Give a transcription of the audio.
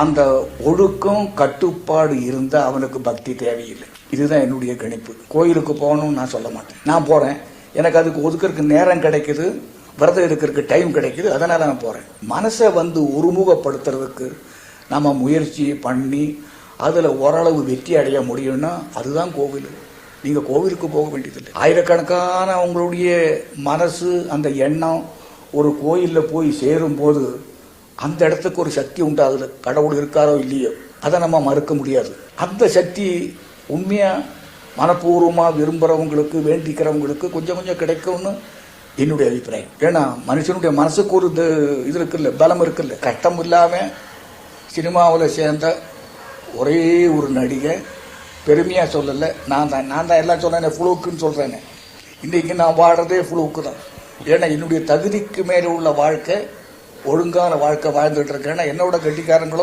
அந்த ஒழுக்கம் கட்டுப்பாடு இருந்தால் அவனுக்கு பக்தி தேவையில்லை. இதுதான் என்னுடைய கணிப்பு. கோயிலுக்கு போகணும்னு நான் சொல்ல மாட்டேன். நான் போகிறேன், எனக்கு அதுக்கு ஒதுக்கிறதுக்கு நேரம் கிடைக்குது, விரதம் எடுக்கிறதுக்கு டைம் கிடைக்குது, அதனால நான் போகிறேன். மனசை ஒருமுகப்படுத்துறதுக்கு நம்ம முயற்சி பண்ணி அதில் ஓரளவு வெற்றி அடைய முடியும்னா அதுதான் கோவில். நீங்கள் கோவிலுக்கு போக வேண்டியதில்லை. ஆயிரக்கணக்கான உங்களுடைய மனசு அந்த எண்ணம் ஒரு கோயிலில் போய் சேரும்போது அந்த இடத்துக்கு ஒரு சக்தி உண்டாகுது. கடவுள் இருக்காரோ இல்லையோ அதை நம்ம மறுக்க முடியாது. அந்த சக்தி உண்மையாக மனப்பூர்வமாக விரும்புகிறவங்களுக்கு, வேண்டிக்கிறவங்களுக்கு கொஞ்சம் கொஞ்சம் கிடைக்கும்னு என்னுடைய அபிப்பிராயம். ஏன்னா மனுஷனுடைய மனசுக்கு ஒரு இது இருக்குல்ல, பலம் இருக்குல்ல. கஷ்டம் இல்லாமல் சினிமாவில் சேர்ந்த ஒரே ஒரு நடிகை, பெருமையாக சொல்லலை, நான் தான் எல்லாம் சொன்னேன், ஃப்ளூக்குன்னு சொல்கிறேன்னு. இன்றைக்கி நான் வாடுறதே ஃப்ளூக்கு தான். ஏன்னா என்னுடைய தகுதிக்கு மேலே உள்ள வாழ்க்கை, ஒழுங்கான வாழ்க்கை வாழ்ந்துட்டு இருக்கேன். என்னோட கட்டிக்காரங்களும்